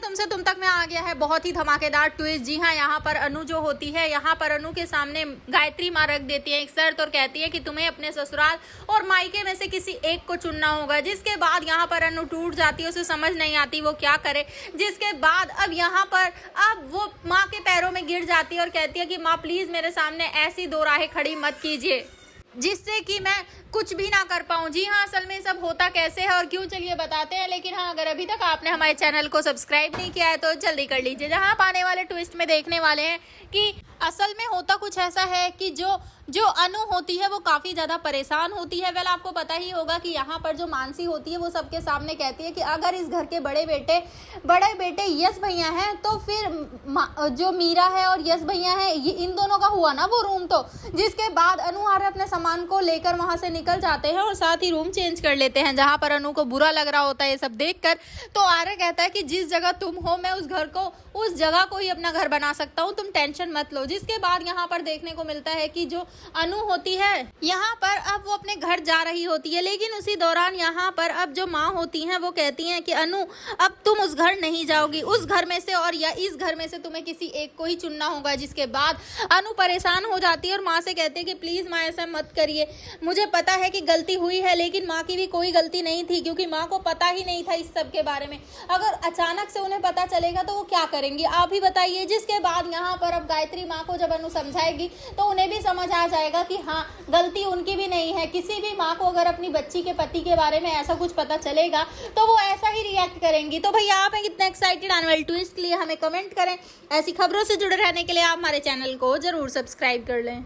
तुमसे तुम तक में आ गया है बहुत ही धमाकेदार ट्विस्ट। जी हाँ, यहाँ पर अनु जो होती है, यहाँ पर अनु के सामने गायत्री माँ रख देती है एक शर्त और कहती है कि तुम्हें अपने ससुराल और मायके में से किसी एक को चुनना होगा। जिसके बाद यहाँ पर अनु टूट जाती है, उसे समझ नहीं आती वो क्या करे। जिसके बाद अब यहाँ पर अब वो माँ के पैरों में गिर जाती है और कहती है कि माँ प्लीज मेरे सामने ऐसी दो राहें खड़ी मत कीजिए जिससे कि मैं कुछ भी ना कर पाऊं। जी हाँ, असल में सब होता कैसे है और क्यों, चलिए बताते हैं। लेकिन हाँ, अगर अभी तक आपने हमारे चैनल को सब्सक्राइब नहीं किया है तो जल्दी कर लीजिए। जहाँ आप आने वाले ट्विस्ट में देखने वाले हैं कि असल में होता कुछ ऐसा है कि जो अनु होती है वो काफ़ी ज़्यादा परेशान होती है। वेल, आपको पता ही होगा कि यहाँ पर जो मानसी होती है वो सबके सामने कहती है कि अगर इस घर के बड़े बेटे यश भैया हैं तो फिर जो मीरा है और यश भैया है ये इन दोनों का हुआ ना वो रूम। तो जिसके बाद अनु आर्य अपने सामान को लेकर वहाँ से निकल जाते हैं और साथ ही रूम चेंज कर लेते हैं। जहाँ पर अनु को बुरा लग रहा होता है ये सब देखकर, तो आर्य कहता है कि जिस जगह तुम हो मैं उस जगह को ही अपना घर बना सकता हूँ, तुम टेंशन मत लो। जिसके बाद यहाँ पर देखने को मिलता है कि जो अनु होती है यहाँ पर अब वो अपने घर जा रही होती है, लेकिन उसी दौरान यहाँ पर अब जो माँ होती हैं वो कहती हैं कि अनु अब तुम उस घर नहीं जाओगी, उस घर में से और या इस घर में से तुम्हें किसी एक को ही चुनना होगा। जिसके बाद अनु परेशान हो जाती है और माँ से कहती है कि प्लीज माँ ऐसा मत करिए, मुझे पता है कि गलती हुई है लेकिन माँ की भी कोई गलती नहीं थी, क्योंकि माँ को पता ही नहीं था इस सब के बारे में। अगर अचानक से उन्हें पता चलेगा तो वो क्या करेंगी, आप ही बताइए। जिसके बाद यहाँ पर अब गायत्री माँ को जब अनु समझाएगी तो उन्हें भी समझ आ जाएगा कि हाँ, गलती उनकी भी नहीं है। किसी भी माँ को अगर अपनी बच्ची के पति के बारे में ऐसा कुछ पता चलेगा तो वो ऐसा ही रिएक्ट करेंगी। तो भैया आप हैं कितने एक्साइटेड आने वाले ट्विस्ट के लिए, हमें कमेंट करें। ऐसी खबरों से जुड़े रहने के लिए आप हमारे चैनल को जरूर सब्सक्राइब कर लें।